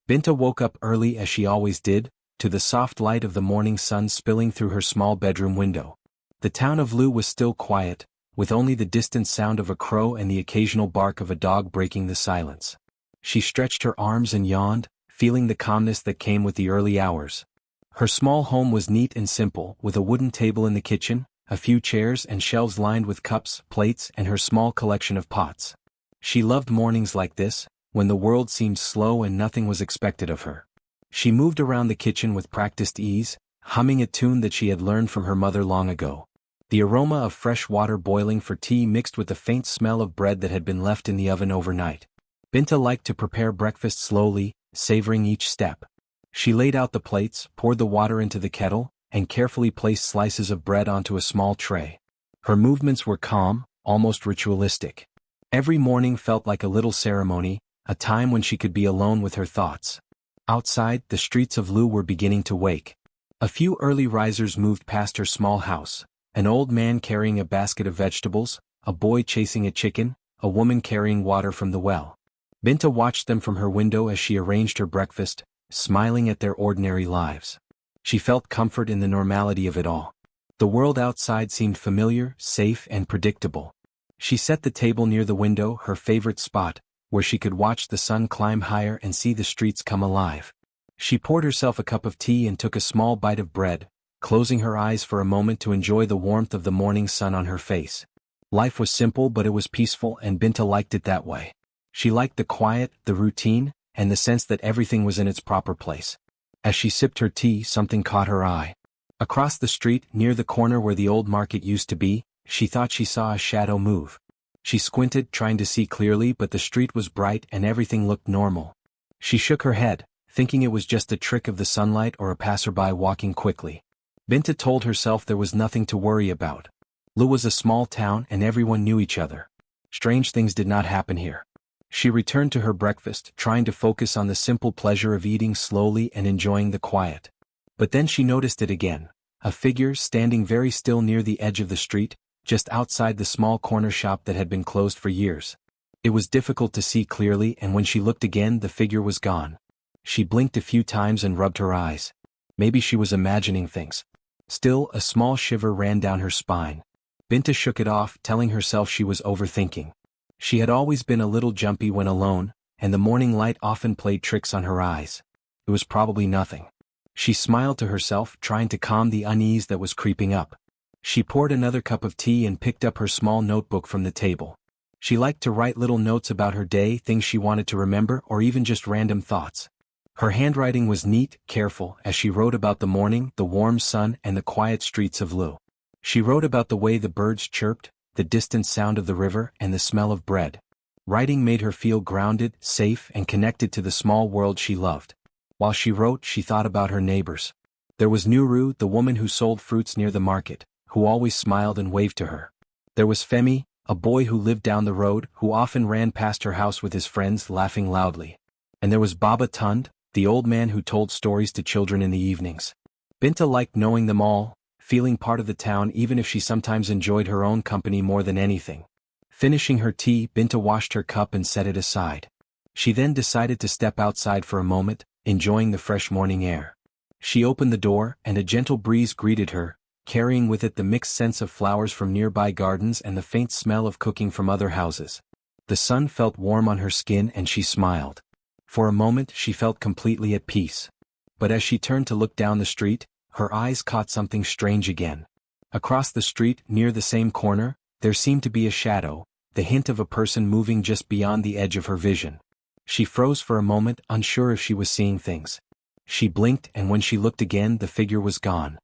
Binta woke up early as she always did, to the soft light of the morning sun spilling through her small bedroom window. The town of Lu was still quiet, with only the distant sound of a crow and the occasional bark of a dog breaking the silence. She stretched her arms and yawned, feeling the calmness that came with the early hours. Her small home was neat and simple, with a wooden table in the kitchen, a few chairs and shelves lined with cups, plates, and her small collection of pots. She loved mornings like this, when the world seemed slow and nothing was expected of her. She moved around the kitchen with practiced ease, humming a tune that she had learned from her mother long ago. The aroma of fresh water boiling for tea mixed with the faint smell of bread that had been left in the oven overnight. Binta liked to prepare breakfast slowly, savoring each step. She laid out the plates, poured the water into the kettle, and carefully placed slices of bread onto a small tray. Her movements were calm, almost ritualistic. Every morning felt like a little ceremony, a time when she could be alone with her thoughts. Outside, the streets of Lu were beginning to wake. A few early risers moved past her small house. An old man carrying a basket of vegetables, a boy chasing a chicken, a woman carrying water from the well. Binta watched them from her window as she arranged her breakfast, smiling at their ordinary lives. She felt comfort in the normality of it all. The world outside seemed familiar, safe, and predictable. She set the table near the window, her favorite spot, where she could watch the sun climb higher and see the streets come alive. She poured herself a cup of tea and took a small bite of bread, closing her eyes for a moment to enjoy the warmth of the morning sun on her face. Life was simple, but it was peaceful, and Binta liked it that way. She liked the quiet, the routine, and the sense that everything was in its proper place. As she sipped her tea, something caught her eye. Across the street, near the corner where the old market used to be, she thought she saw a shadow move. She squinted, trying to see clearly, but the street was bright and everything looked normal. She shook her head, thinking it was just a trick of the sunlight or a passerby walking quickly. Binta told herself there was nothing to worry about. Lu was a small town and everyone knew each other. Strange things did not happen here. She returned to her breakfast, trying to focus on the simple pleasure of eating slowly and enjoying the quiet. But then she noticed it again, a figure standing very still near the edge of the street, just outside the small corner shop that had been closed for years. It was difficult to see clearly, and when she looked again, the figure was gone. She blinked a few times and rubbed her eyes. Maybe she was imagining things. Still, a small shiver ran down her spine. Binta shook it off, telling herself she was overthinking. She had always been a little jumpy when alone, and the morning light often played tricks on her eyes. It was probably nothing. She smiled to herself, trying to calm the unease that was creeping up. She poured another cup of tea and picked up her small notebook from the table. She liked to write little notes about her day, things she wanted to remember, or even just random thoughts. Her handwriting was neat, careful, as she wrote about the morning, the warm sun, and the quiet streets of Lu. She wrote about the way the birds chirped, the distant sound of the river, and the smell of bread. Writing made her feel grounded, safe, and connected to the small world she loved. While she wrote, she thought about her neighbors. There was Nuru, the woman who sold fruits near the market, who always smiled and waved to her. There was Femi, a boy who lived down the road, who often ran past her house with his friends, laughing loudly. And there was Baba Tund, the old man who told stories to children in the evenings. Binta liked knowing them all, feeling part of the town even if she sometimes enjoyed her own company more than anything. Finishing her tea, Binta washed her cup and set it aside. She then decided to step outside for a moment, enjoying the fresh morning air. She opened the door, and a gentle breeze greeted her, carrying with it the mixed scents of flowers from nearby gardens and the faint smell of cooking from other houses. The sun felt warm on her skin and she smiled. For a moment she felt completely at peace. But as she turned to look down the street, her eyes caught something strange again. Across the street, near the same corner, there seemed to be a shadow, the hint of a person moving just beyond the edge of her vision. She froze for a moment, unsure if she was seeing things. She blinked, and when she looked again, the figure was gone.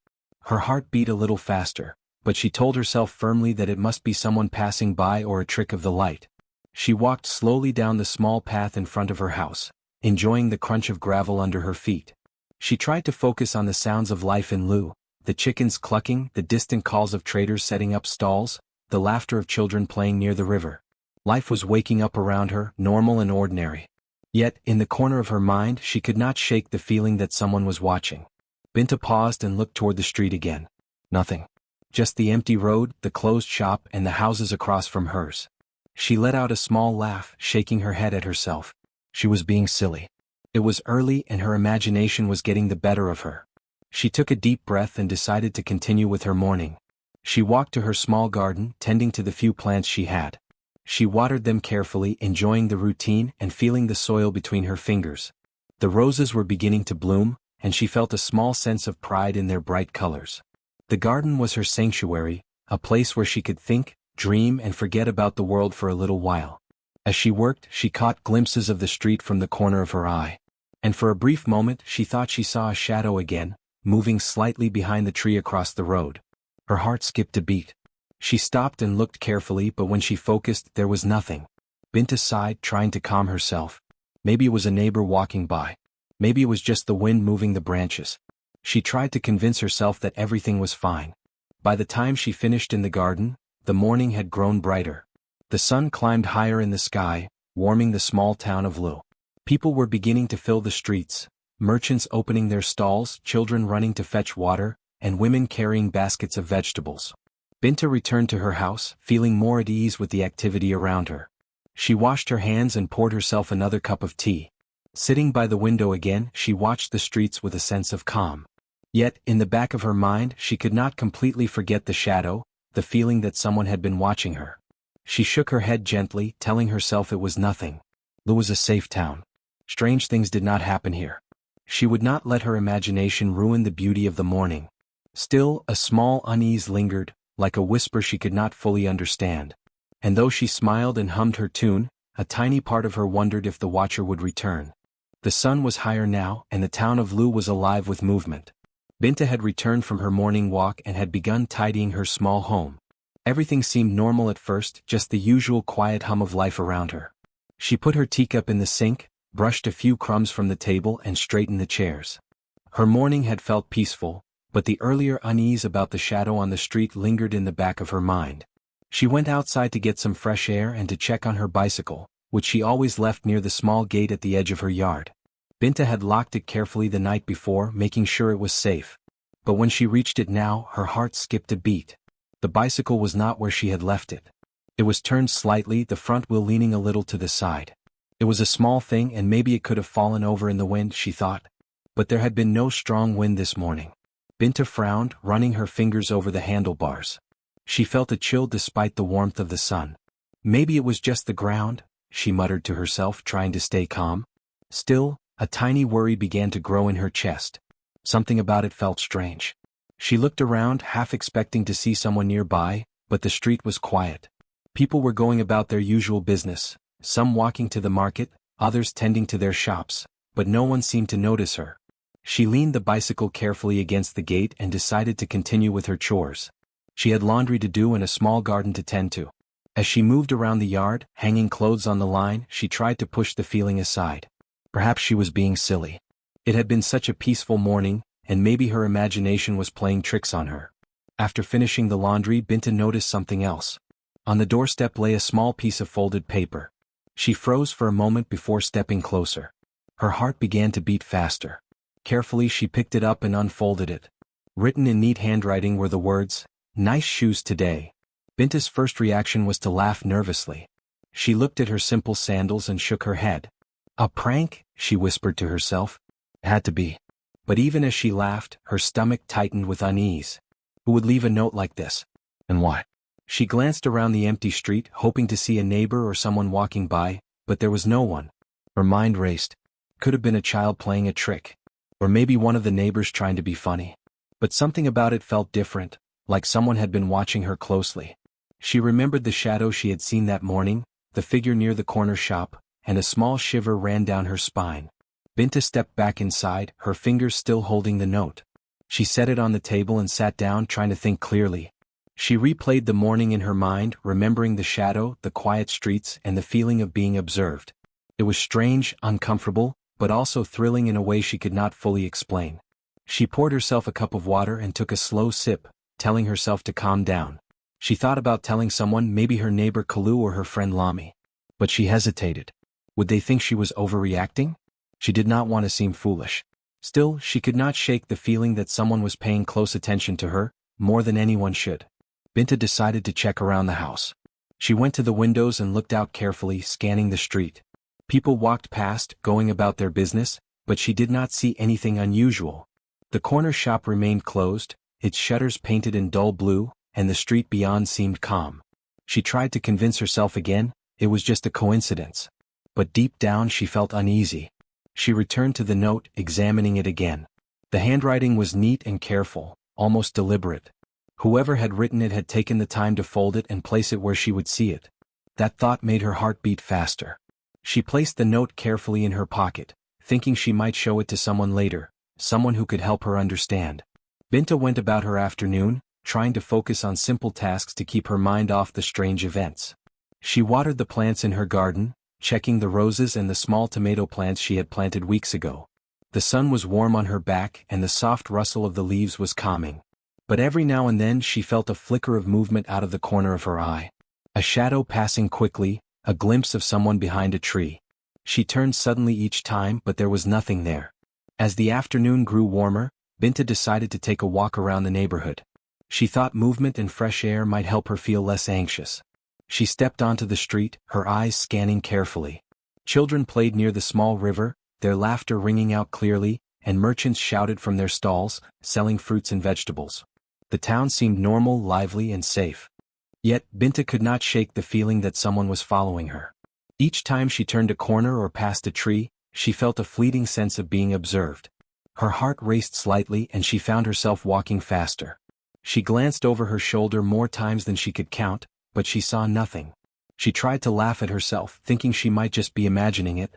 Her heart beat a little faster, but she told herself firmly that it must be someone passing by or a trick of the light. She walked slowly down the small path in front of her house, enjoying the crunch of gravel under her feet. She tried to focus on the sounds of life in Lu, the chickens clucking, the distant calls of traders setting up stalls, the laughter of children playing near the river. Life was waking up around her, normal and ordinary. Yet, in the corner of her mind, she could not shake the feeling that someone was watching. Binta paused and looked toward the street again. Nothing. Just the empty road, the closed shop, and the houses across from hers. She let out a small laugh, shaking her head at herself. She was being silly. It was early and her imagination was getting the better of her. She took a deep breath and decided to continue with her morning. She walked to her small garden, tending to the few plants she had. She watered them carefully, enjoying the routine and feeling the soil between her fingers. The roses were beginning to bloom, and she felt a small sense of pride in their bright colors. The garden was her sanctuary, a place where she could think, dream, and forget about the world for a little while. As she worked, she caught glimpses of the street from the corner of her eye. And for a brief moment she thought she saw a shadow again, moving slightly behind the tree across the road. Her heart skipped a beat. She stopped and looked carefully, but when she focused, there was nothing. Binta sighed, trying to calm herself. Maybe it was a neighbor walking by. Maybe it was just the wind moving the branches. She tried to convince herself that everything was fine. By the time she finished in the garden, the morning had grown brighter. The sun climbed higher in the sky, warming the small town of Lu. People were beginning to fill the streets, merchants opening their stalls, children running to fetch water, and women carrying baskets of vegetables. Binta returned to her house, feeling more at ease with the activity around her. She washed her hands and poured herself another cup of tea. Sitting by the window again, she watched the streets with a sense of calm. Yet, in the back of her mind, she could not completely forget the shadow, the feeling that someone had been watching her. She shook her head gently, telling herself it was nothing. Lu was a safe town. Strange things did not happen here. She would not let her imagination ruin the beauty of the morning. Still, a small unease lingered, like a whisper she could not fully understand. And though she smiled and hummed her tune, a tiny part of her wondered if the watcher would return. The sun was higher now, and the town of Lu was alive with movement. Binta had returned from her morning walk and had begun tidying her small home. Everything seemed normal at first, just the usual quiet hum of life around her. She put her teacup in the sink, brushed a few crumbs from the table, and straightened the chairs. Her morning had felt peaceful, but the earlier unease about the shadow on the street lingered in the back of her mind. She went outside to get some fresh air and to check on her bicycle, which she always left near the small gate at the edge of her yard. Binta had locked it carefully the night before, making sure it was safe. But when she reached it now, her heart skipped a beat. The bicycle was not where she had left it. It was turned slightly, the front wheel leaning a little to the side. It was a small thing and maybe it could have fallen over in the wind, she thought. But there had been no strong wind this morning. Binta frowned, running her fingers over the handlebars. She felt a chill despite the warmth of the sun. Maybe it was just the ground, she muttered to herself, trying to stay calm. Still, a tiny worry began to grow in her chest. Something about it felt strange. She looked around, half expecting to see someone nearby, but the street was quiet. People were going about their usual business, some walking to the market, others tending to their shops, but no one seemed to notice her. She leaned the bicycle carefully against the gate and decided to continue with her chores. She had laundry to do and a small garden to tend to. As she moved around the yard, hanging clothes on the line, she tried to push the feeling aside. Perhaps she was being silly. It had been such a peaceful morning, and maybe her imagination was playing tricks on her. After finishing the laundry, Binta noticed something else. On the doorstep lay a small piece of folded paper. She froze for a moment before stepping closer. Her heart began to beat faster. Carefully she picked it up and unfolded it. Written in neat handwriting were the words, "Nice shoes today." Binta's first reaction was to laugh nervously. She looked at her simple sandals and shook her head. A prank, she whispered to herself. It had to be. But even as she laughed, her stomach tightened with unease. Who would leave a note like this? And why? She glanced around the empty street, hoping to see a neighbor or someone walking by, but there was no one. Her mind raced. Could have been a child playing a trick. Or maybe one of the neighbors trying to be funny. But something about it felt different, like someone had been watching her closely. She remembered the shadow she had seen that morning, the figure near the corner shop, and a small shiver ran down her spine. Binta stepped back inside, her fingers still holding the note. She set it on the table and sat down, trying to think clearly. She replayed the morning in her mind, remembering the shadow, the quiet streets, and the feeling of being observed. It was strange, uncomfortable, but also thrilling in a way she could not fully explain. She poured herself a cup of water and took a slow sip, telling herself to calm down. She thought about telling someone, maybe her neighbor Kalu or her friend Lami. But she hesitated. Would they think she was overreacting? She did not want to seem foolish. Still, she could not shake the feeling that someone was paying close attention to her, more than anyone should. Binta decided to check around the house. She went to the windows and looked out carefully, scanning the street. People walked past, going about their business, but she did not see anything unusual. The corner shop remained closed, its shutters painted in dull blue, and the street beyond seemed calm. She tried to convince herself again, it was just a coincidence. But deep down she felt uneasy. She returned to the note, examining it again. The handwriting was neat and careful, almost deliberate. Whoever had written it had taken the time to fold it and place it where she would see it. That thought made her heart beat faster. She placed the note carefully in her pocket, thinking she might show it to someone later, someone who could help her understand. Binta went about her afternoon, trying to focus on simple tasks to keep her mind off the strange events. She watered the plants in her garden, checking the roses and the small tomato plants she had planted weeks ago. The sun was warm on her back and the soft rustle of the leaves was calming. But every now and then she felt a flicker of movement out of the corner of her eye. A shadow passing quickly, a glimpse of someone behind a tree. She turned suddenly each time, but there was nothing there. As the afternoon grew warmer, Binta decided to take a walk around the neighborhood. She thought movement and fresh air might help her feel less anxious. She stepped onto the street, her eyes scanning carefully. Children played near the small river, their laughter ringing out clearly, and merchants shouted from their stalls, selling fruits and vegetables. The town seemed normal, lively, and safe. Yet, Binta could not shake the feeling that someone was following her. Each time she turned a corner or passed a tree, she felt a fleeting sense of being observed. Her heart raced slightly and she found herself walking faster. She glanced over her shoulder more times than she could count, but she saw nothing. She tried to laugh at herself, thinking she might just be imagining it.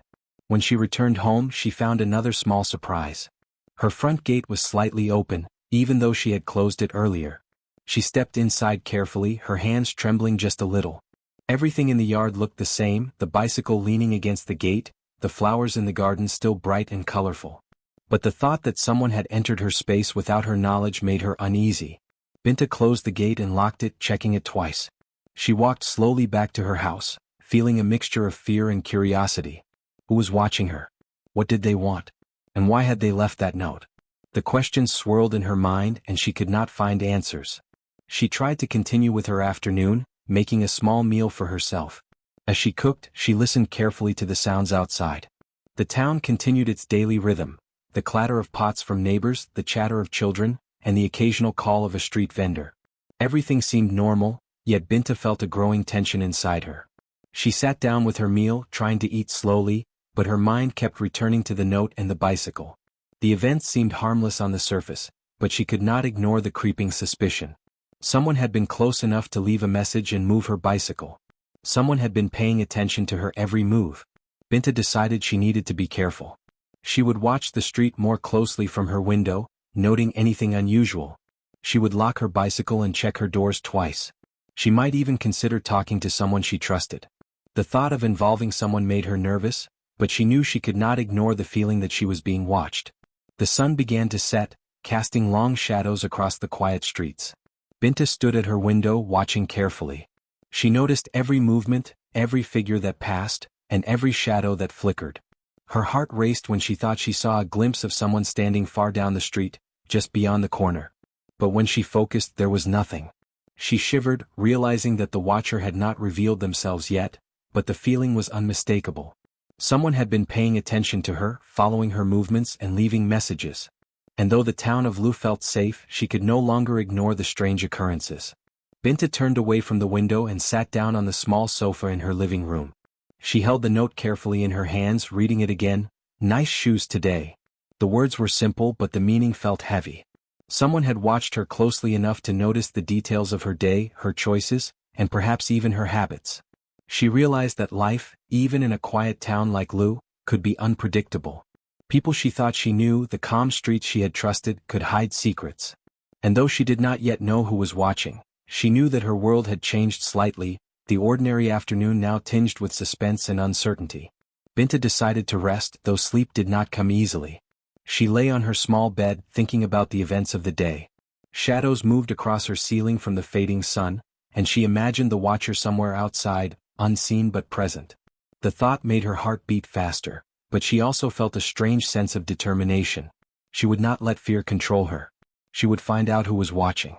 When she returned home, she found another small surprise. Her front gate was slightly open, even though she had closed it earlier. She stepped inside carefully, her hands trembling just a little. Everything in the yard looked the same, the bicycle leaning against the gate, the flowers in the garden still bright and colorful. But the thought that someone had entered her space without her knowledge made her uneasy. Binta closed the gate and locked it, checking it twice. She walked slowly back to her house, feeling a mixture of fear and curiosity. Who was watching her? What did they want? And why had they left that note? The questions swirled in her mind and she could not find answers. She tried to continue with her afternoon, making a small meal for herself. As she cooked, she listened carefully to the sounds outside. The town continued its daily rhythm, the clatter of pots from neighbors, the chatter of children, and the occasional call of a street vendor. Everything seemed normal, yet Binta felt a growing tension inside her. She sat down with her meal, trying to eat slowly, but her mind kept returning to the note and the bicycle. The events seemed harmless on the surface, but she could not ignore the creeping suspicion. Someone had been close enough to leave a message and move her bicycle. Someone had been paying attention to her every move. Binta decided she needed to be careful. She would watch the street more closely from her window, noting anything unusual. She would lock her bicycle and check her doors twice. She might even consider talking to someone she trusted. The thought of involving someone made her nervous, but she knew she could not ignore the feeling that she was being watched. The sun began to set, casting long shadows across the quiet streets. Binta stood at her window, watching carefully. She noticed every movement, every figure that passed, and every shadow that flickered. Her heart raced when she thought she saw a glimpse of someone standing far down the street, just beyond the corner. But when she focused, there was nothing. She shivered, realizing that the watcher had not revealed themselves yet, but the feeling was unmistakable. Someone had been paying attention to her, following her movements and leaving messages. And though the town of Lu felt safe, she could no longer ignore the strange occurrences. Binta turned away from the window and sat down on the small sofa in her living room. She held the note carefully in her hands, reading it again. "Nice shoes today." The words were simple, but the meaning felt heavy. Someone had watched her closely enough to notice the details of her day, her choices, and perhaps even her habits. She realized that life, even in a quiet town like Lu, could be unpredictable. People she thought she knew, the calm streets she had trusted, could hide secrets. And though she did not yet know who was watching, she knew that her world had changed slightly, the ordinary afternoon now tinged with suspense and uncertainty. Binta decided to rest, though sleep did not come easily. She lay on her small bed, thinking about the events of the day. Shadows moved across her ceiling from the fading sun, and she imagined the watcher somewhere outside, unseen but present. The thought made her heart beat faster, but she also felt a strange sense of determination. She would not let fear control her. She would find out who was watching.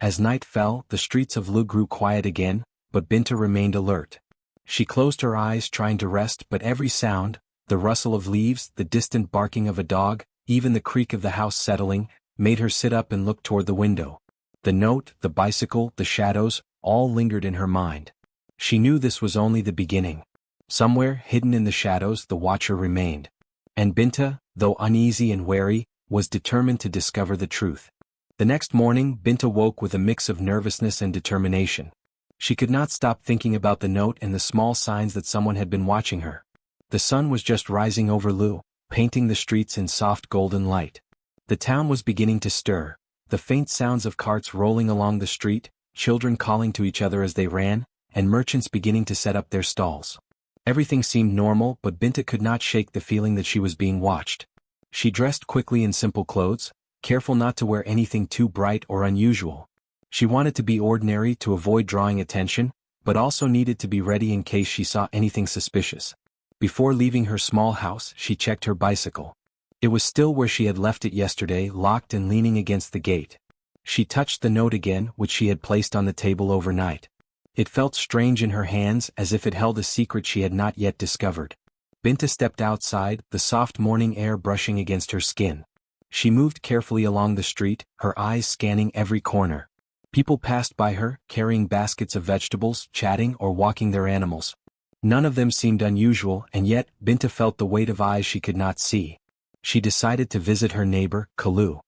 As night fell, the streets of Lu grew quiet again, but Binta remained alert. She closed her eyes, trying to rest, but every sound, The rustle of leaves, the distant barking of a dog, even the creak of the house settling, made her sit up and look toward the window. The note, the bicycle, the shadows, all lingered in her mind. She knew this was only the beginning. Somewhere, hidden in the shadows, the watcher remained. And Binta, though uneasy and wary, was determined to discover the truth. The next morning, Binta woke with a mix of nervousness and determination. She could not stop thinking about the note and the small signs that someone had been watching her. The sun was just rising over Lu, painting the streets in soft golden light. The town was beginning to stir, the faint sounds of carts rolling along the street, children calling to each other as they ran, and merchants beginning to set up their stalls. Everything seemed normal, but Binta could not shake the feeling that she was being watched. She dressed quickly in simple clothes, careful not to wear anything too bright or unusual. She wanted to be ordinary to avoid drawing attention, but also needed to be ready in case she saw anything suspicious. Before leaving her small house, she checked her bicycle. It was still where she had left it yesterday, locked and leaning against the gate. She touched the note again, which she had placed on the table overnight. It felt strange in her hands, as if it held a secret she had not yet discovered. Binta stepped outside, the soft morning air brushing against her skin. She moved carefully along the street, her eyes scanning every corner. People passed by her, carrying baskets of vegetables, chatting or walking their animals. None of them seemed unusual, and yet, Binta felt the weight of eyes she could not see. She decided to visit her neighbor, Kalu.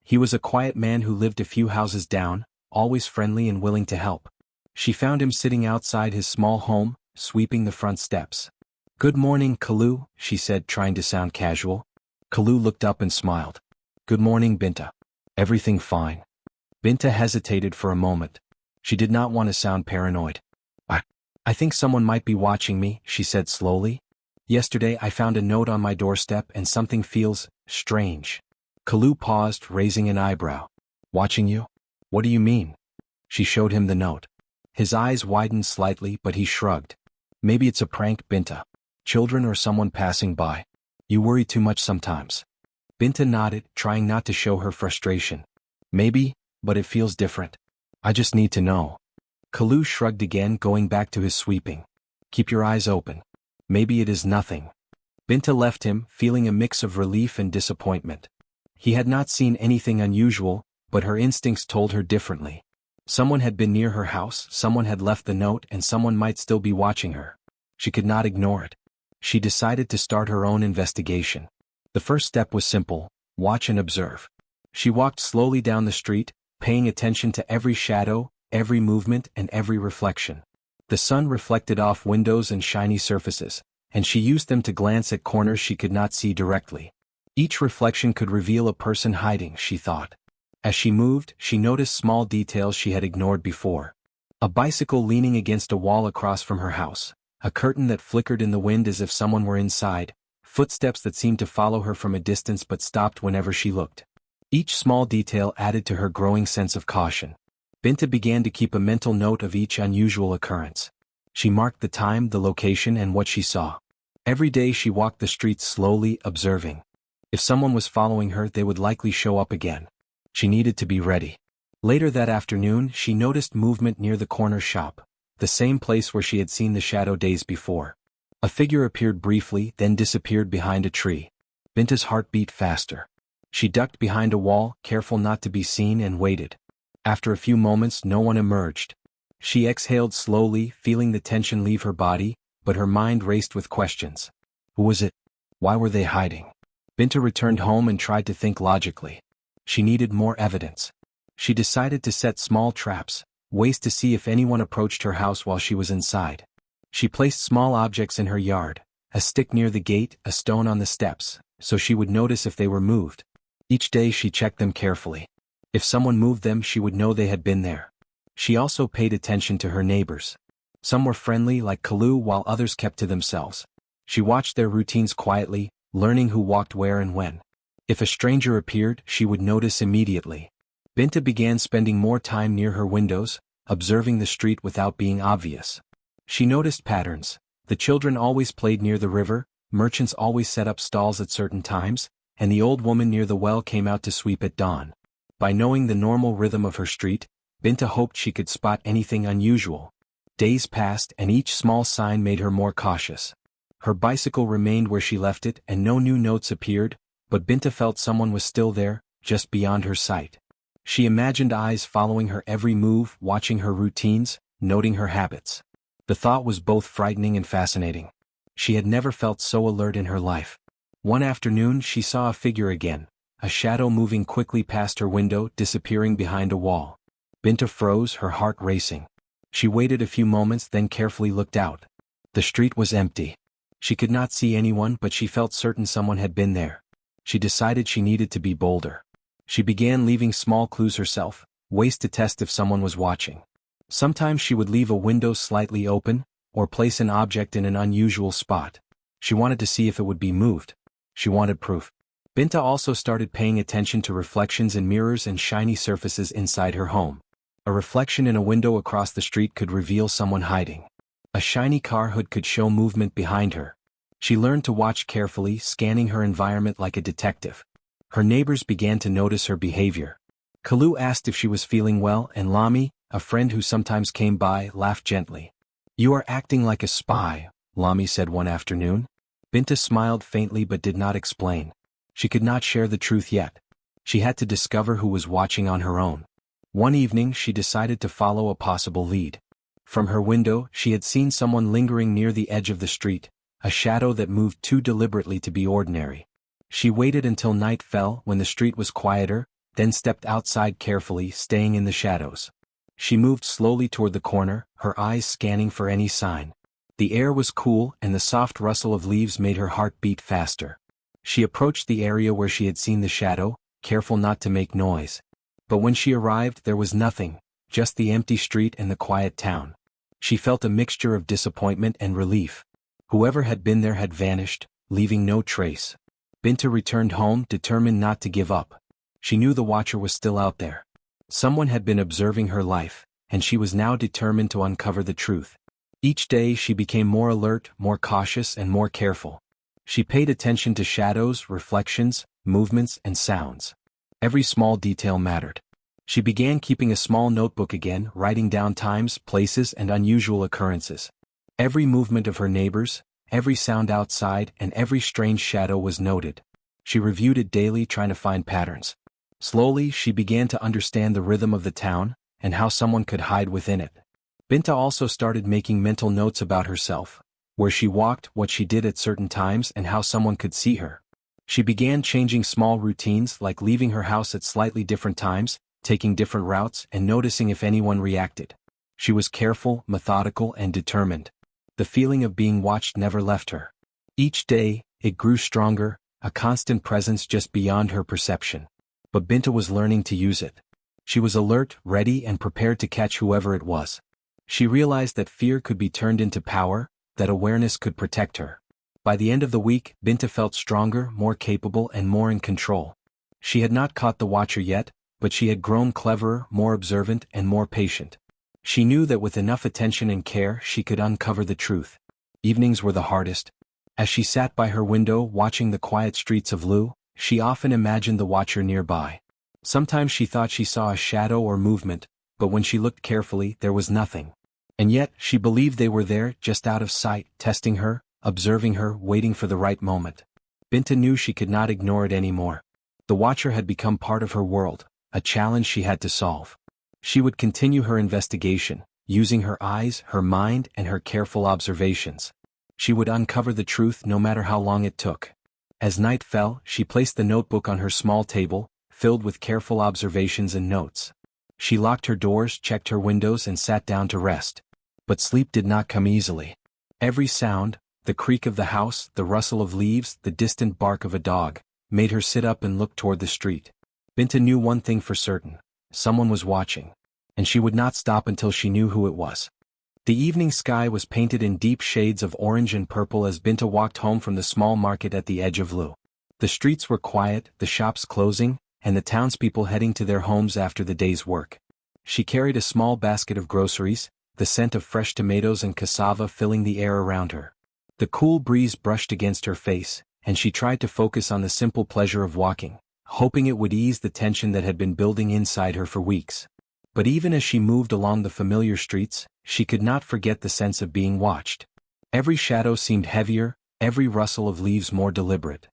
He was a quiet man who lived a few houses down, always friendly and willing to help. She found him sitting outside his small home, sweeping the front steps. "Good morning, Kalu," she said, trying to sound casual. Kalu looked up and smiled. "Good morning, Binta. Everything fine?" Binta hesitated for a moment. She did not want to sound paranoid. I think someone might be watching me," she said slowly. "Yesterday I found a note on my doorstep and something feels strange." Kalu paused, raising an eyebrow. "Watching you? What do you mean?" She showed him the note. His eyes widened slightly, but he shrugged. "Maybe it's a prank, Binta. Children or someone passing by. You worry too much sometimes." Binta nodded, trying not to show her frustration. "Maybe, but it feels different. I just need to know." Kalu shrugged again, going back to his sweeping. "Keep your eyes open. Maybe it is nothing." Binta left him, feeling a mix of relief and disappointment. He had not seen anything unusual, but her instincts told her differently. Someone had been near her house, someone had left the note, and someone might still be watching her. She could not ignore it. She decided to start her own investigation. The first step was simple: watch and observe. She walked slowly down the street, paying attention to every shadow, every movement, and every reflection. The sun reflected off windows and shiny surfaces, and she used them to glance at corners she could not see directly. Each reflection could reveal a person hiding, she thought. As she moved, she noticed small details she had ignored before. A bicycle leaning against a wall across from her house, a curtain that flickered in the wind as if someone were inside, footsteps that seemed to follow her from a distance but stopped whenever she looked. Each small detail added to her growing sense of caution. Binta began to keep a mental note of each unusual occurrence. She marked the time, the location, and what she saw. Every day she walked the streets slowly, observing. If someone was following her, they would likely show up again. She needed to be ready. Later that afternoon, she noticed movement near the corner shop, the same place where she had seen the shadow days before. A figure appeared briefly, then disappeared behind a tree. Binta's heart beat faster. She ducked behind a wall, careful not to be seen, and waited. After a few moments, no one emerged. She exhaled slowly, feeling the tension leave her body, but her mind raced with questions. Who was it? Why were they hiding? Binta returned home and tried to think logically. She needed more evidence. She decided to set small traps, ways to see if anyone approached her house while she was inside. She placed small objects in her yard, a stick near the gate, a stone on the steps, so she would notice if they were moved. Each day she checked them carefully. If someone moved them, she would know they had been there. She also paid attention to her neighbors. Some were friendly like Kalu, while others kept to themselves. She watched their routines quietly, learning who walked where and when. If a stranger appeared, she would notice immediately. Binta began spending more time near her windows, observing the street without being obvious. She noticed patterns. The children always played near the river, merchants always set up stalls at certain times, and the old woman near the well came out to sweep at dawn. By knowing the normal rhythm of her street, Binta hoped she could spot anything unusual. Days passed, and each small sign made her more cautious. Her bicycle remained where she left it and no new notes appeared, but Binta felt someone was still there, just beyond her sight. She imagined eyes following her every move, watching her routines, noting her habits. The thought was both frightening and fascinating. She had never felt so alert in her life. One afternoon she saw a figure again, a shadow moving quickly past her window, disappearing behind a wall. Binta froze, her heart racing. She waited a few moments, then carefully looked out. The street was empty. She could not see anyone, but she felt certain someone had been there. She decided she needed to be bolder. She began leaving small clues herself, ways to test if someone was watching. Sometimes she would leave a window slightly open, or place an object in an unusual spot. She wanted to see if it would be moved. She wanted proof. Binta also started paying attention to reflections in mirrors and shiny surfaces inside her home. A reflection in a window across the street could reveal someone hiding. A shiny car hood could show movement behind her. She learned to watch carefully, scanning her environment like a detective. Her neighbors began to notice her behavior. Kalu asked if she was feeling well, and Lami, a friend who sometimes came by, laughed gently. "You are acting like a spy," Lami said one afternoon. Binta smiled faintly but did not explain. She could not share the truth yet. She had to discover who was watching on her own. One evening she decided to follow a possible lead. From her window she had seen someone lingering near the edge of the street, a shadow that moved too deliberately to be ordinary. She waited until night fell, when the street was quieter, then stepped outside carefully, staying in the shadows. She moved slowly toward the corner, her eyes scanning for any sign. The air was cool and the soft rustle of leaves made her heart beat faster. She approached the area where she had seen the shadow, careful not to make noise. But when she arrived there was nothing, just the empty street and the quiet town. She felt a mixture of disappointment and relief. Whoever had been there had vanished, leaving no trace. Binta returned home, determined not to give up. She knew the watcher was still out there. Someone had been observing her life, and she was now determined to uncover the truth. Each day she became more alert, more cautious, and more careful. She paid attention to shadows, reflections, movements, and sounds. Every small detail mattered. She began keeping a small notebook again, writing down times, places, and unusual occurrences. Every movement of her neighbors, every sound outside, and every strange shadow was noted. She reviewed it daily, trying to find patterns. Slowly she began to understand the rhythm of the town, and how someone could hide within it. Binta also started making mental notes about herself, where she walked, what she did at certain times, and how someone could see her. She began changing small routines, like leaving her house at slightly different times, taking different routes, and noticing if anyone reacted. She was careful, methodical, and determined. The feeling of being watched never left her. Each day, it grew stronger, a constant presence just beyond her perception. But Binta was learning to use it. She was alert, ready, and prepared to catch whoever it was. She realized that fear could be turned into power, that awareness could protect her. By the end of the week, Binta felt stronger, more capable, and more in control. She had not caught the watcher yet, but she had grown cleverer, more observant, and more patient. She knew that with enough attention and care she could uncover the truth. Evenings were the hardest. As she sat by her window watching the quiet streets of Lu, she often imagined the watcher nearby. Sometimes she thought she saw a shadow or movement, but when she looked carefully there was nothing. And yet she believed they were there, just out of sight, testing her, observing her, waiting for the right moment. Binta knew she could not ignore it anymore. The watcher had become part of her world, a challenge she had to solve. She would continue her investigation, using her eyes, her mind, and her careful observations. She would uncover the truth no matter how long it took. As night fell, she placed the notebook on her small table, filled with careful observations and notes. She locked her doors, checked her windows, and sat down to rest. But sleep did not come easily. Every sound, the creak of the house, the rustle of leaves, the distant bark of a dog, made her sit up and look toward the street. Binta knew one thing for certain: someone was watching. And she would not stop until she knew who it was. The evening sky was painted in deep shades of orange and purple as Binta walked home from the small market at the edge of Lu. The streets were quiet, the shops closing, and the townspeople heading to their homes after the day's work. She carried a small basket of groceries, the scent of fresh tomatoes and cassava filling the air around her. The cool breeze brushed against her face, and she tried to focus on the simple pleasure of walking, hoping it would ease the tension that had been building inside her for weeks. But even as she moved along the familiar streets, she could not forget the sense of being watched. Every shadow seemed heavier, every rustle of leaves more deliberate.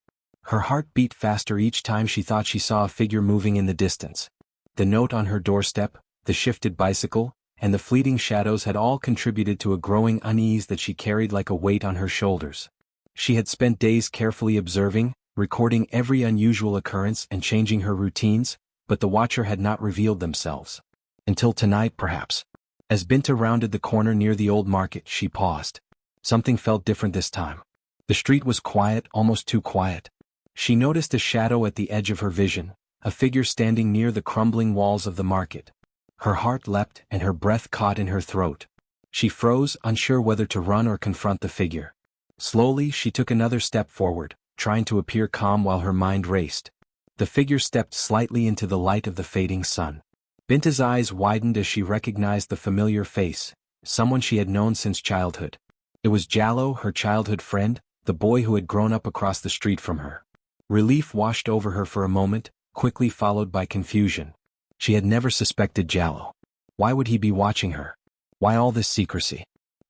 Her heart beat faster each time she thought she saw a figure moving in the distance. The note on her doorstep, the shifted bicycle, and the fleeting shadows had all contributed to a growing unease that she carried like a weight on her shoulders. She had spent days carefully observing, recording every unusual occurrence and changing her routines, but the watcher had not revealed themselves. Until tonight, perhaps. As Binta rounded the corner near the old market, she paused. Something felt different this time. The street was quiet, almost too quiet. She noticed a shadow at the edge of her vision, a figure standing near the crumbling walls of the market. Her heart leapt and her breath caught in her throat. She froze, unsure whether to run or confront the figure. Slowly, she took another step forward, trying to appear calm while her mind raced. The figure stepped slightly into the light of the fading sun. Binta's eyes widened as she recognized the familiar face, someone she had known since childhood. It was Jallo, her childhood friend, the boy who had grown up across the street from her. Relief washed over her for a moment, quickly followed by confusion. She had never suspected Jallo. Why would he be watching her? Why all this secrecy?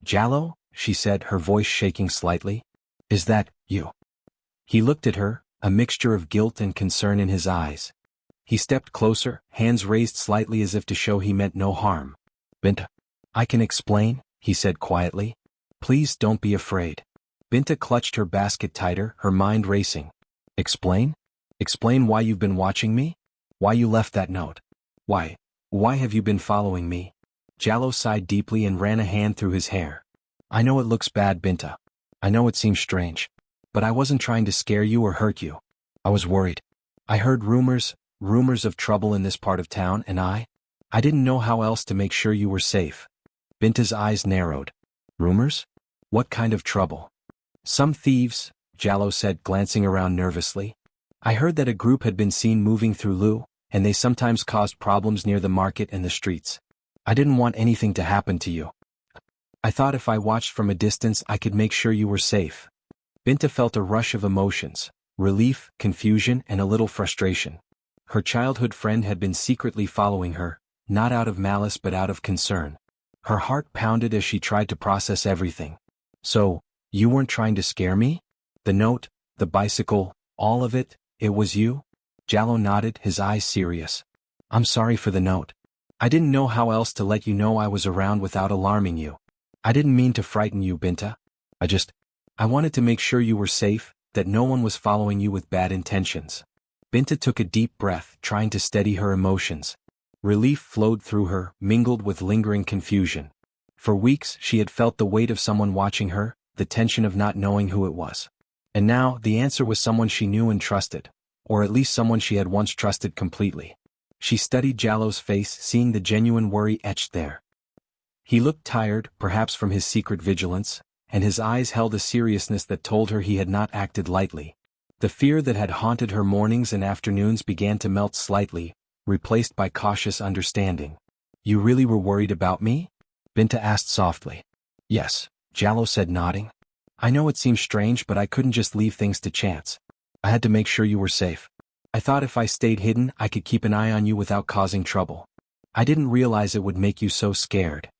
"Jallo," she said, her voice shaking slightly. "Is that you?" He looked at her, a mixture of guilt and concern in his eyes. He stepped closer, hands raised slightly as if to show he meant no harm. "Binta, I can explain," he said quietly. "Please don't be afraid." Binta clutched her basket tighter, her mind racing. "Explain? Explain why you've been watching me? Why you left that note? Why have you been following me?" Jallo sighed deeply and ran a hand through his hair. "I know it looks bad, Binta. I know it seems strange. But I wasn't trying to scare you or hurt you. I was worried. I heard rumors of trouble in this part of town, and I didn't know how else to make sure you were safe." Binta's eyes narrowed. "Rumors? What kind of trouble?" "Some thieves," Jallo said, glancing around nervously. "I heard that a group had been seen moving through Lu, and they sometimes caused problems near the market and the streets. I didn't want anything to happen to you. I thought if I watched from a distance I could make sure you were safe." Binta felt a rush of emotions, relief, confusion, and a little frustration. Her childhood friend had been secretly following her, not out of malice but out of concern. Her heart pounded as she tried to process everything. "So, you weren't trying to scare me? The note, the bicycle, all of it, it was you?" Jallo nodded, his eyes serious. "I'm sorry for the note. I didn't know how else to let you know I was around without alarming you. I didn't mean to frighten you, Binta. I wanted to make sure you were safe, that no one was following you with bad intentions." Binta took a deep breath, trying to steady her emotions. Relief flowed through her, mingled with lingering confusion. For weeks she had felt the weight of someone watching her, the tension of not knowing who it was. And now, the answer was someone she knew and trusted, or at least someone she had once trusted completely. She studied Jallo's face, seeing the genuine worry etched there. He looked tired, perhaps from his secret vigilance, and his eyes held a seriousness that told her he had not acted lightly. The fear that had haunted her mornings and afternoons began to melt slightly, replaced by cautious understanding. "You really were worried about me?" Binta asked softly. "Yes," Jallo said, nodding. "I know it seems strange, but I couldn't just leave things to chance. I had to make sure you were safe. I thought if I stayed hidden I could keep an eye on you without causing trouble. I didn't realize it would make you so scared."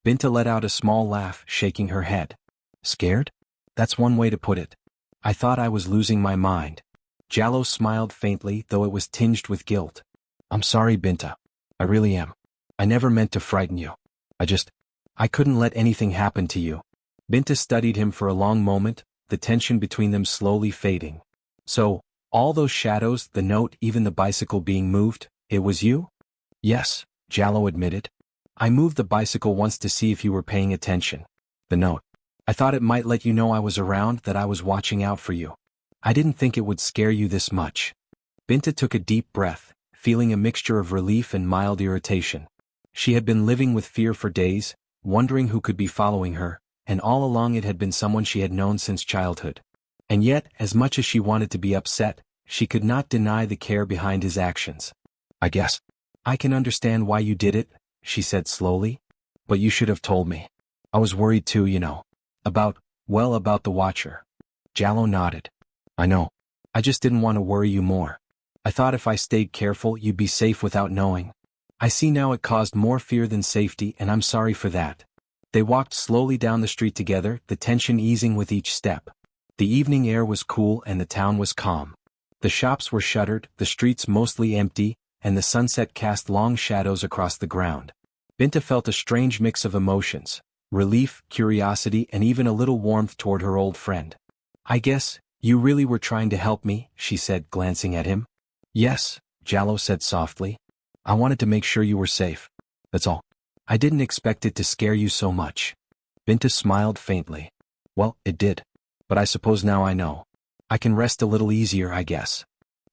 Binta let out a small laugh, shaking her head. "Scared? That's one way to put it. I thought I was losing my mind." Jallo smiled faintly, though it was tinged with guilt. "I'm sorry, Binta. I really am. I never meant to frighten you. I couldn't let anything happen to you." Binta studied him for a long moment, the tension between them slowly fading. "So, all those shadows, the note, even the bicycle being moved, it was you?" "Yes," Jallo admitted. "I moved the bicycle once to see if you were paying attention. The note. I thought it might let you know I was around, that I was watching out for you. I didn't think it would scare you this much." Binta took a deep breath, feeling a mixture of relief and mild irritation. She had been living with fear for days, wondering who could be following her, and all along it had been someone she had known since childhood. And yet, as much as she wanted to be upset, she could not deny the care behind his actions. "I guess I can understand why you did it," she said slowly. "But you should have told me. I was worried too, you know. About the watcher." Jallo nodded. "I know. I just didn't want to worry you more. I thought if I stayed careful you'd be safe without knowing. I see now it caused more fear than safety, and I'm sorry for that." They walked slowly down the street together, the tension easing with each step. The evening air was cool and the town was calm. The shops were shuttered, the streets mostly empty, and the sunset cast long shadows across the ground. Binta felt a strange mix of emotions: relief, curiosity, and even a little warmth toward her old friend. "I guess, you really were trying to help me," she said, glancing at him. "Yes," Jallo said softly. "I wanted to make sure you were safe. That's all. I didn't expect it to scare you so much." Binta smiled faintly. "Well, it did. But I suppose now I know. I can rest a little easier, I guess."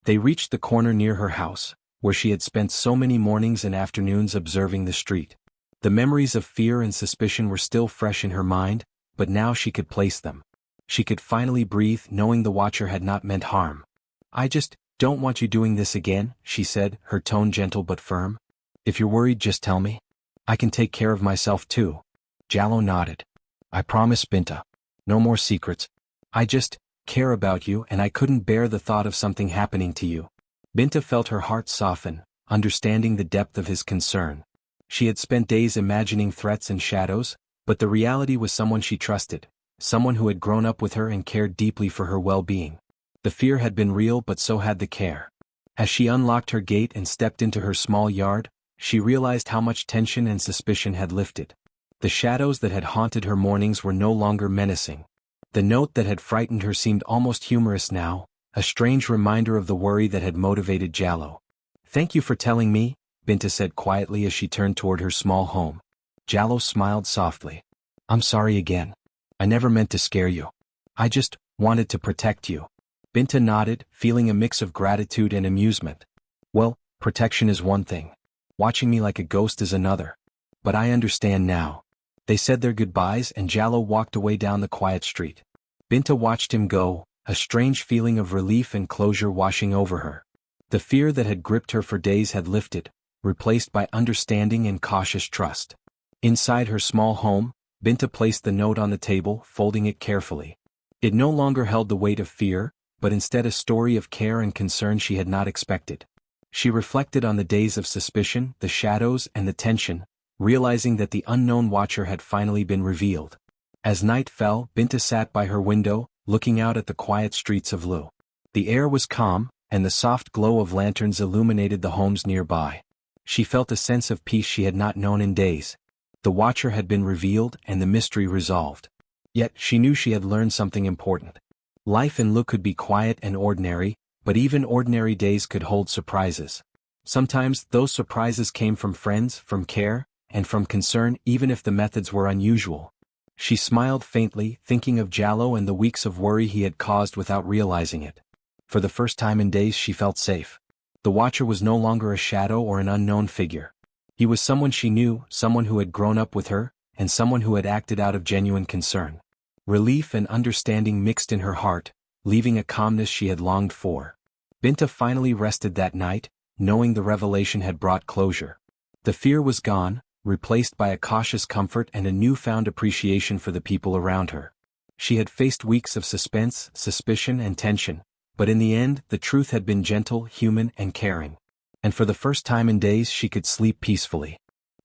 They reached the corner near her house, where she had spent so many mornings and afternoons observing the street. The memories of fear and suspicion were still fresh in her mind, but now she could place them. She could finally breathe, knowing the watcher had not meant harm. "I just don't want you doing this again," she said, her tone gentle but firm. "If you're worried, just tell me. I can take care of myself too." Jallo nodded. "I promise, Binta. No more secrets. I just care about you, and I couldn't bear the thought of something happening to you." Binta felt her heart soften, understanding the depth of his concern. She had spent days imagining threats and shadows, but the reality was someone she trusted, someone who had grown up with her and cared deeply for her well-being. The fear had been real, but so had the care. As she unlocked her gate and stepped into her small yard, she realized how much tension and suspicion had lifted. The shadows that had haunted her mornings were no longer menacing. The note that had frightened her seemed almost humorous now, a strange reminder of the worry that had motivated Jallo. "Thank you for telling me," Binta said quietly as she turned toward her small home. Jallo smiled softly. "I'm sorry again. I never meant to scare you. I just wanted to protect you." Binta nodded, feeling a mix of gratitude and amusement. "Well, protection is one thing. Watching me like a ghost is another. But I understand now." They said their goodbyes and Jallo walked away down the quiet street. Binta watched him go, a strange feeling of relief and closure washing over her. The fear that had gripped her for days had lifted, replaced by understanding and cautious trust. Inside her small home, Binta placed the note on the table, folding it carefully. It no longer held the weight of fear, but instead a story of care and concern she had not expected. She reflected on the days of suspicion, the shadows, and the tension, realizing that the unknown watcher had finally been revealed. As night fell, Binta sat by her window, looking out at the quiet streets of Lu. The air was calm, and the soft glow of lanterns illuminated the homes nearby. She felt a sense of peace she had not known in days. The watcher had been revealed and the mystery resolved. Yet she knew she had learned something important. Life in Lu could be quiet and ordinary, but even ordinary days could hold surprises. Sometimes those surprises came from friends, from care, and from concern, even if the methods were unusual. She smiled faintly, thinking of Jallo and the weeks of worry he had caused without realizing it. For the first time in days she felt safe. The watcher was no longer a shadow or an unknown figure. He was someone she knew, someone who had grown up with her, and someone who had acted out of genuine concern. Relief and understanding mixed in her heart, leaving a calmness she had longed for. Binta finally rested that night, knowing the revelation had brought closure. The fear was gone, replaced by a cautious comfort and a newfound appreciation for the people around her. She had faced weeks of suspense, suspicion, and tension, but in the end, the truth had been gentle, human, and caring. And for the first time in days she could sleep peacefully.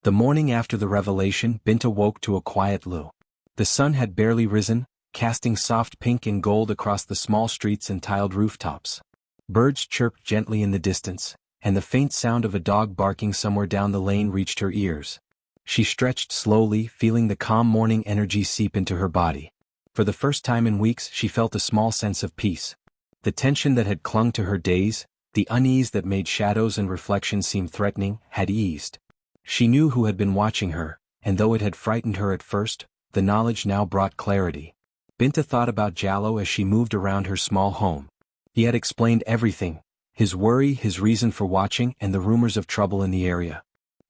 The morning after the revelation, Binta woke to a quiet Lu. The sun had barely risen, casting soft pink and gold across the small streets and tiled rooftops. Birds chirped gently in the distance, and the faint sound of a dog barking somewhere down the lane reached her ears. She stretched slowly, feeling the calm morning energy seep into her body. For the first time in weeks she felt a small sense of peace. The tension that had clung to her days, the unease that made shadows and reflections seem threatening, had eased. She knew who had been watching her, and though it had frightened her at first, the knowledge now brought clarity. Binta thought about Jallo as she moved around her small home. He had explained everything: his worry, his reason for watching, and the rumors of trouble in the area.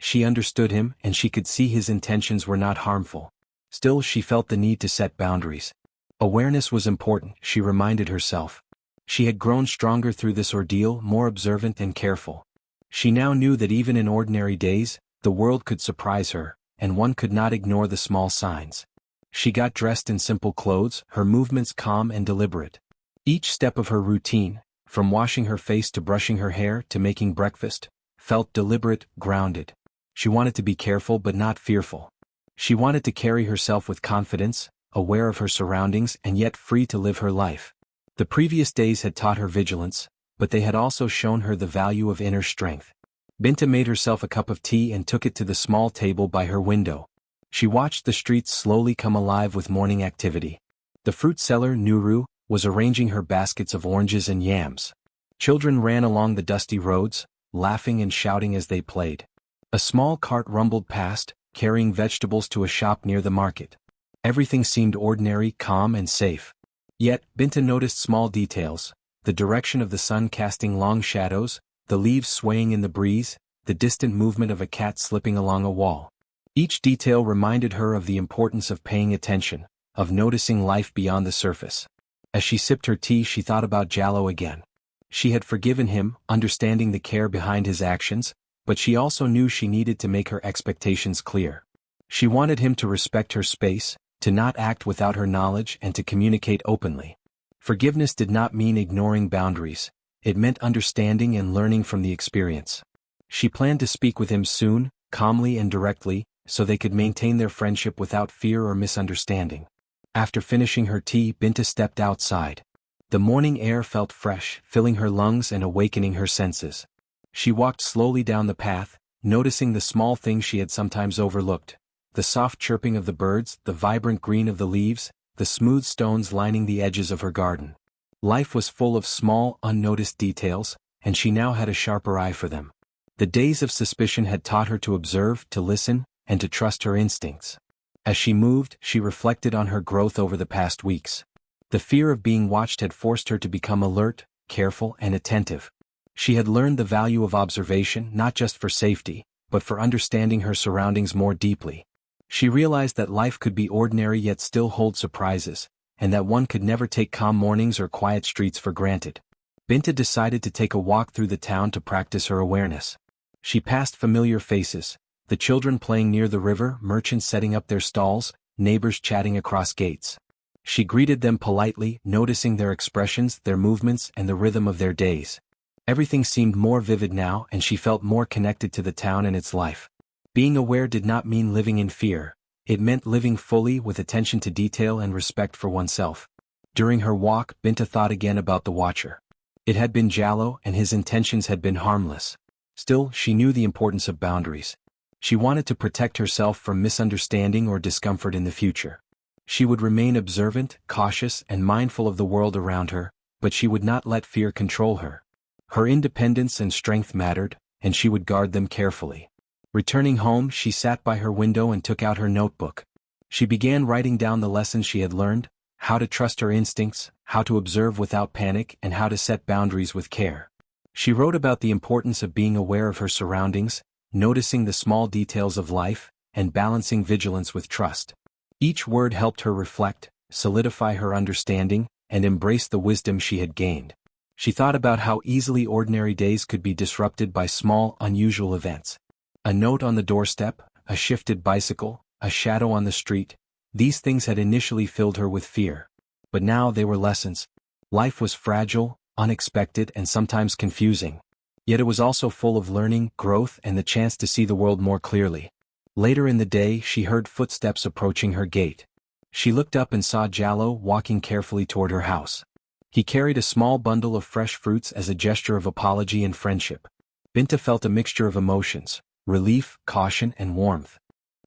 She understood him, and she could see his intentions were not harmful. Still, she felt the need to set boundaries. Awareness was important, she reminded herself. She had grown stronger through this ordeal, more observant and careful. She now knew that even in ordinary days, the world could surprise her, and one could not ignore the small signs. She got dressed in simple clothes, her movements calm and deliberate. Each step of her routine, from washing her face to brushing her hair to making breakfast, felt deliberate, grounded. She wanted to be careful but not fearful. She wanted to carry herself with confidence, aware of her surroundings and yet free to live her life. The previous days had taught her vigilance, but they had also shown her the value of inner strength. Binta made herself a cup of tea and took it to the small table by her window. She watched the streets slowly come alive with morning activity. The fruit seller, Nuru, was arranging her baskets of oranges and yams. Children ran along the dusty roads, laughing and shouting as they played. A small cart rumbled past, carrying vegetables to a shop near the market. Everything seemed ordinary, calm and safe. Yet, Binta noticed small details: the direction of the sun casting long shadows, the leaves swaying in the breeze, the distant movement of a cat slipping along a wall. Each detail reminded her of the importance of paying attention, of noticing life beyond the surface. As she sipped her tea, she thought about Jallo again. She had forgiven him, understanding the care behind his actions, but she also knew she needed to make her expectations clear. She wanted him to respect her space, to not act without her knowledge, and to communicate openly. Forgiveness did not mean ignoring boundaries. It meant understanding and learning from the experience. She planned to speak with him soon, calmly and directly, so they could maintain their friendship without fear or misunderstanding. After finishing her tea, Binta stepped outside. The morning air felt fresh, filling her lungs and awakening her senses. She walked slowly down the path, noticing the small things she had sometimes overlooked: the soft chirping of the birds, the vibrant green of the leaves, the smooth stones lining the edges of her garden. Life was full of small, unnoticed details, and she now had a sharper eye for them. The days of suspicion had taught her to observe, to listen, and to trust her instincts. As she moved, she reflected on her growth over the past weeks. The fear of being watched had forced her to become alert, careful, and attentive. She had learned the value of observation, not just for safety, but for understanding her surroundings more deeply. She realized that life could be ordinary yet still hold surprises, and that one could never take calm mornings or quiet streets for granted. Binta decided to take a walk through the town to practice her awareness. She passed familiar faces: the children playing near the river, merchants setting up their stalls, neighbors chatting across gates. She greeted them politely, noticing their expressions, their movements, and the rhythm of their days. Everything seemed more vivid now, and she felt more connected to the town and its life. Being aware did not mean living in fear. It meant living fully, with attention to detail and respect for oneself. During her walk, Binta thought again about the Watcher. It had been Jallo, and his intentions had been harmless. Still, she knew the importance of boundaries. She wanted to protect herself from misunderstanding or discomfort in the future. She would remain observant, cautious, and mindful of the world around her, but she would not let fear control her. Her independence and strength mattered, and she would guard them carefully. Returning home, she sat by her window and took out her notebook. She began writing down the lessons she had learned: how to trust her instincts, how to observe without panic, and how to set boundaries with care. She wrote about the importance of being aware of her surroundings, noticing the small details of life, and balancing vigilance with trust. Each word helped her reflect, solidify her understanding, and embrace the wisdom she had gained. She thought about how easily ordinary days could be disrupted by small, unusual events. A note on the doorstep, a shifted bicycle, a shadow on the street. These things had initially filled her with fear. But now they were lessons. Life was fragile, unexpected, and sometimes confusing. Yet it was also full of learning, growth, and the chance to see the world more clearly. Later in the day, she heard footsteps approaching her gate. She looked up and saw Jallo walking carefully toward her house. He carried a small bundle of fresh fruits as a gesture of apology and friendship. Binta felt a mixture of emotions: relief, caution, and warmth.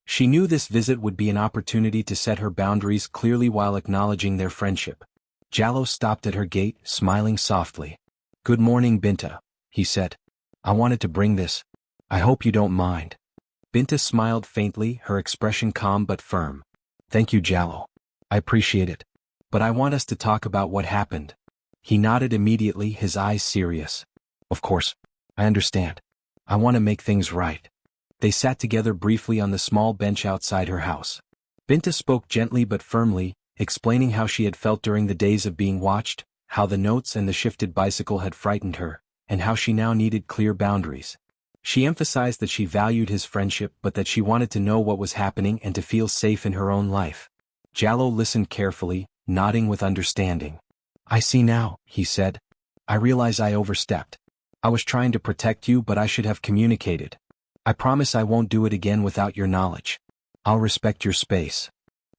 She knew this visit would be an opportunity to set her boundaries clearly while acknowledging their friendship. Jallo stopped at her gate, smiling softly. "Good morning, Binta," he said. "I wanted to bring this. I hope you don't mind." Binta smiled faintly, her expression calm but firm. "Thank you, Jallo. I appreciate it. But I want us to talk about what happened." He nodded immediately, his eyes serious. "Of course. I understand. I want to make things right." They sat together briefly on the small bench outside her house. Binta spoke gently but firmly, explaining how she had felt during the days of being watched, how the notes and the shifted bicycle had frightened her, and how she now needed clear boundaries. She emphasized that she valued his friendship but that she wanted to know what was happening and to feel safe in her own life. Jallo listened carefully, nodding with understanding. "I see now," he said. "I realize I overstepped. I was trying to protect you, but I should have communicated. I promise I won't do it again without your knowledge. I'll respect your space."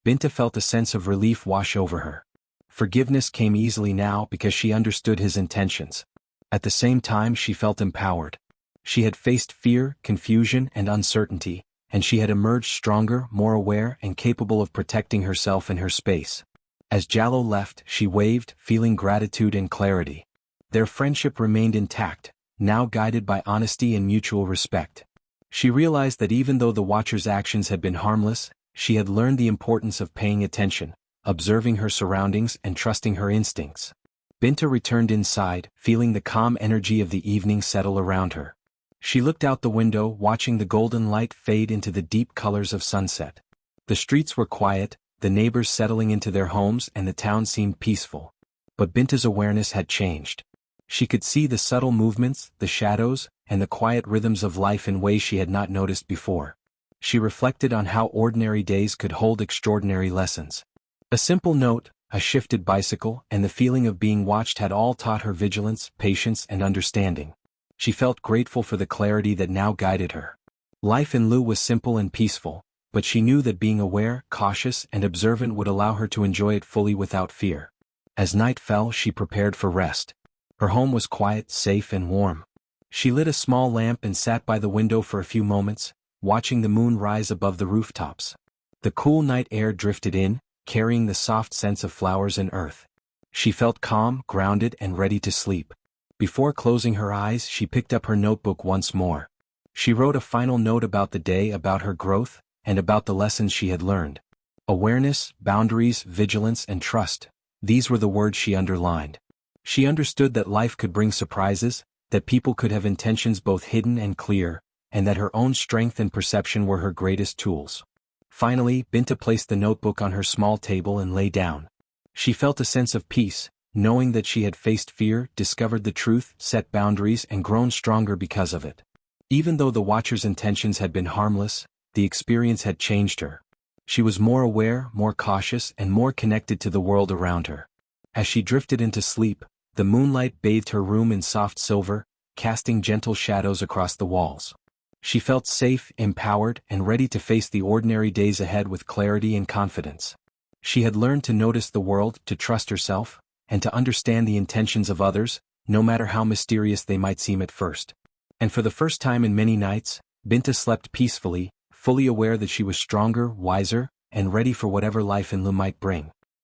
Binta felt a sense of relief wash over her. Forgiveness came easily now because she understood his intentions. At the same time she felt empowered. She had faced fear, confusion, and uncertainty, and she had emerged stronger, more aware, and capable of protecting herself and her space. As Jallo left, she waved, feeling gratitude and clarity. Their friendship remained intact, now guided by honesty and mutual respect. She realized that even though the Watcher's actions had been harmless, she had learned the importance of paying attention, observing her surroundings, and trusting her instincts. Binta returned inside, feeling the calm energy of the evening settle around her. She looked out the window, watching the golden light fade into the deep colors of sunset. The streets were quiet, the neighbors settling into their homes, and the town seemed peaceful. But Binta's awareness had changed. She could see the subtle movements, the shadows, and the quiet rhythms of life in ways she had not noticed before. She reflected on how ordinary days could hold extraordinary lessons. A simple note, a shifted bicycle, and the feeling of being watched had all taught her vigilance, patience, and understanding. She felt grateful for the clarity that now guided her. Life in Lu was simple and peaceful, but she knew that being aware, cautious, and observant would allow her to enjoy it fully without fear. As night fell, she prepared for rest. Her home was quiet, safe, and warm. She lit a small lamp and sat by the window for a few moments, watching the moon rise above the rooftops. The cool night air drifted in, carrying the soft scents of flowers and earth. She felt calm, grounded, and ready to sleep. Before closing her eyes, she picked up her notebook once more. She wrote a final note about the day, about her growth, and about the lessons she had learned. Awareness, boundaries, vigilance, and trust. These were the words she underlined. She understood that life could bring surprises, that people could have intentions both hidden and clear, and that her own strength and perception were her greatest tools. Finally, Binta placed the notebook on her small table and lay down. She felt a sense of peace, knowing that she had faced fear, discovered the truth, set boundaries, and grown stronger because of it. Even though the Watcher's intentions had been harmless, the experience had changed her. She was more aware, more cautious, and more connected to the world around her. As she drifted into sleep, the moonlight bathed her room in soft silver, casting gentle shadows across the walls. She felt safe, empowered, and ready to face the ordinary days ahead with clarity and confidence. She had learned to notice the world, to trust herself, and to understand the intentions of others, no matter how mysterious they might seem at first. And for the first time in many nights, Binta slept peacefully, fully aware that she was stronger, wiser, and ready for whatever life in Lu might bring.